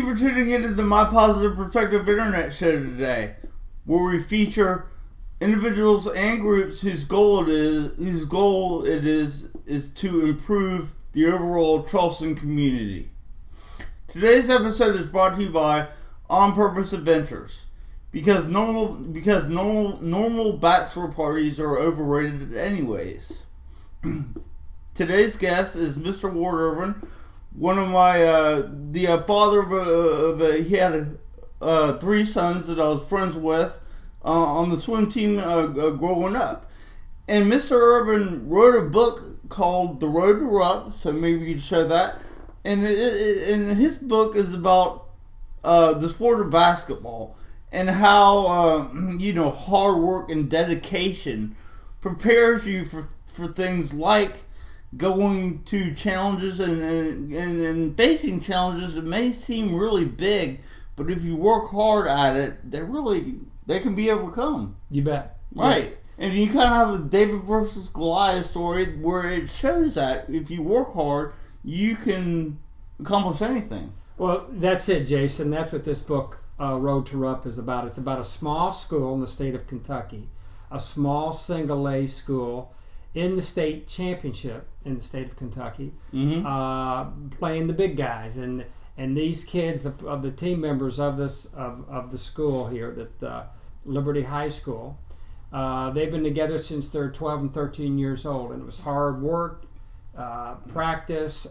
you for tuning into the My Positive Perspective Internet Show today, where we feature individuals and groups whose goal it is to improve the overall Charleston community. Today's episode is brought to you by On Purpose Adventures, because normal bachelor parties are overrated anyways. Today's guest is Mr. Ward Irvin, one of my the father he had 3 sons that I was friends with on the swim team growing up. And Mr. Irvin wrote a book called The Road to Rupp, so maybe you can share that. And his book is about the sport of basketball and how hard work and dedication prepares you for things like going to challenges and facing challenges that may seem really big, but if you work hard at it, they can be overcome. You bet. Right. Yes. And you kind of have a David versus Goliath story where it shows that if you work hard, you can accomplish anything. Well, that's it, Jason. That's what this book, Road to Rupp, is about. It's about a small school in the state of Kentucky, a small single-A school in the state championship in the state of Kentucky, playing the big guys, and these kids, the team members of the school here, that Liberty High School, they've been together since they're 12 and 13 years old, and it was hard work, practice,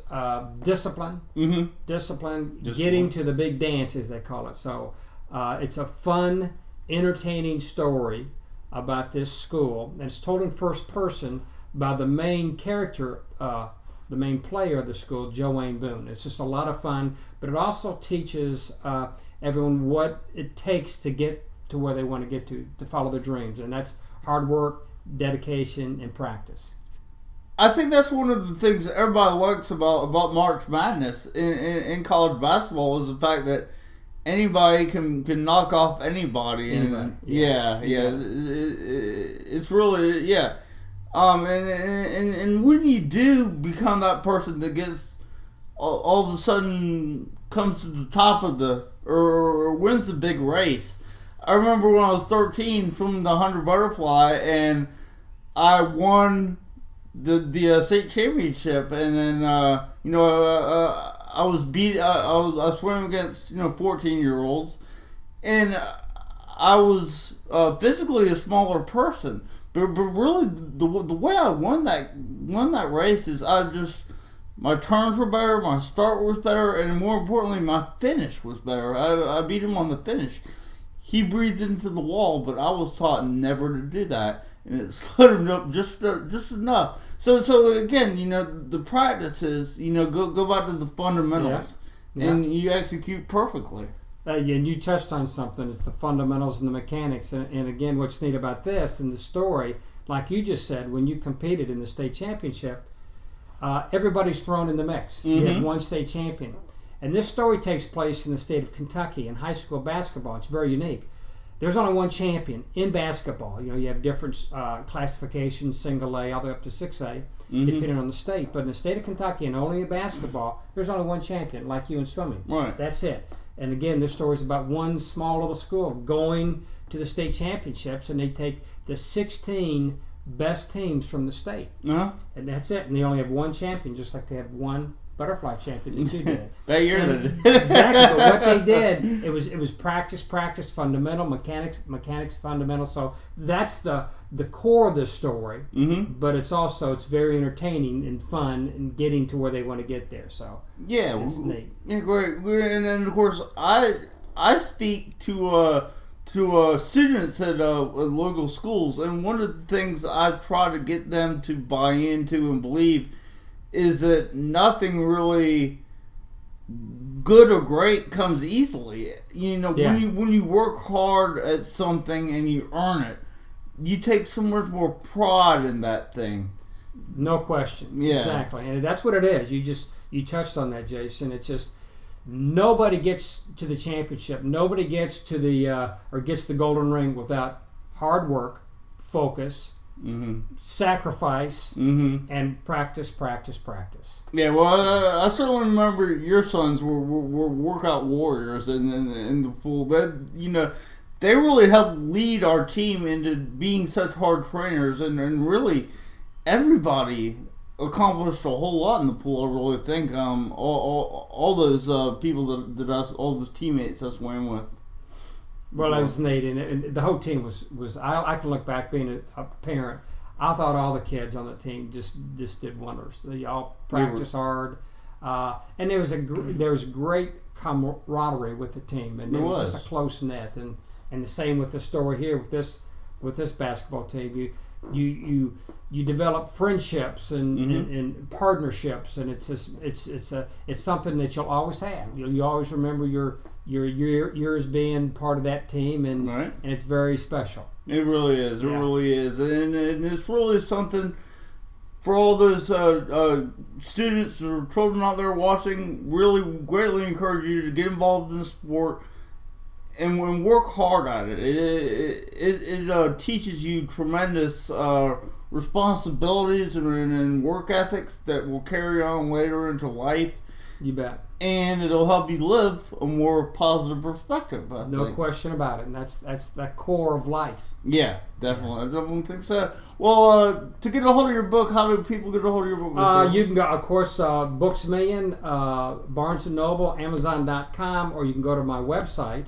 discipline, getting to the big dance, as they call it. So it's a fun, entertaining story about this school, and it's told in first person by the main character, the main player of the school, Joanne Boone. It's just a lot of fun, but it also teaches everyone what it takes to get to where they want to get to follow their dreams, and that's hard work, dedication, and practice. I think that's one of the things that everybody likes about March Madness in college basketball, is the fact that anybody can knock off anybody. And it's really, and when you do become that person that gets all of a sudden comes to the top of or wins the big race. I remember when I was 13 from the 100 butterfly, and I won the state championship, and then I was beat. I swam against 14-year-olds, and I was physically a smaller person. But really, the way I won that race is my turns were better, my start was better, and more importantly, my finish was better. I beat him on the finish. He breathed into the wall, but I was taught never to do that, and it slowed him up just enough. So again, the practices, go back to the fundamentals, and you execute perfectly. And you touched on something. It's the fundamentals and the mechanics. And again, what's neat about this and the story, like you just said, when you competed in the state championship, everybody's thrown in the mix. You had one state champion. And this story takes place in the state of Kentucky in high school basketball. It's very unique. There's only one champion in basketball. You have different classifications, single A all the way up to 6A, depending on the state. But in the state of Kentucky, and only in basketball, there's only one champion, like you in swimming. Right. That's it. And again, this story is about one small little school going to the state championships, and they take the 16 best teams from the state. And that's it. And they only have one champion, just like they have one butterfly champion that you did. That year. Exactly. But what they did, it was practice, fundamental, mechanics, fundamental. So that's the core of the story. But it's very entertaining and fun and getting to where they want to get there. So it's neat. Yeah, great. And then of course I speak to students at local schools, and one of the things I try to get them to buy into and believe is that nothing really good or great comes easily. When you work hard at something and you earn it, you take so much more pride in that thing. No question. Yeah. Exactly. And that's what it is. You touched on that, Jason. It's just nobody gets to the championship. Nobody gets to gets the golden ring without hard work, focus, sacrifice, and practice. Yeah, well, I certainly remember your sons were workout warriors in the pool. That they really helped lead our team into being such hard trainers, and really everybody accomplished a whole lot in the pool. I really think all those people all those teammates I swam with. Well, I was Nate, and the whole team was. I can look back being a parent. I thought all the kids on the team just did wonders. They all practiced hard, and there was great camaraderie with the team, and it was just a close net. And the same with the story here with this basketball team. You develop friendships and partnerships, and it's something that you'll always have. You always remember your years being part of that team, and it's very special. It really is. It really is, and it's really something for all those students or children out there watching. Really, greatly encourage you to get involved in the sport and work hard at it. It teaches you tremendous responsibilities and work ethics that will carry on later into life. You bet. And it'll help you live a more positive perspective, I think. No question about it. And that's the core of life. Yeah, definitely. I definitely think so. Well, to get a hold of your book, how do people get a hold of your book? You can go, of course, Books A Million, Barnes & Noble, Amazon.com, or you can go to my website,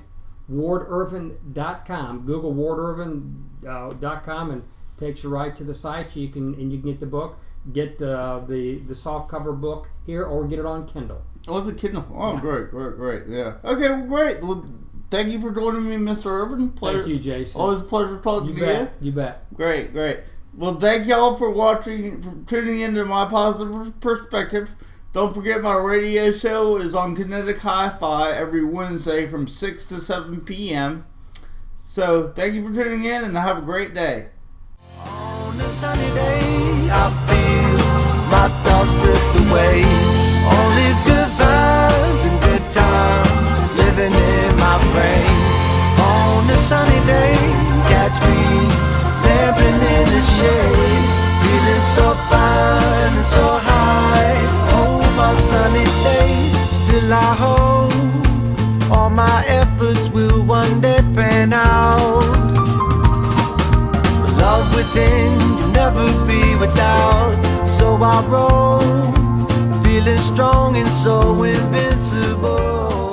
wardurban.com. Google wardurban.com and takes you right to the site. You can get the book, get the soft cover book here, or get it on Kindle. Oh, the Kindle. Oh, yeah. Great. Yeah. Okay, well, great. Well, thank you for joining me, Mr. Urban. Thank you, Jason. Always a pleasure talking to you. You bet. Great. Well, thank y'all for tuning into My Positive Perspective. Don't forget my radio show is on Kinetic Hi-Fi every Wednesday from 6 to 7 p.m. So, thank you for tuning in, and have a great day. On a sunny day, I feel my thoughts drift away. Only good vibes and good times living in my brain. On a sunny day, catch me lamping in the shade, feeling so fine and so high. Oh, my sunny day, still I hope all my efforts will one day pan out. Love within, you'll never be without. So I roll, feeling strong and so invincible.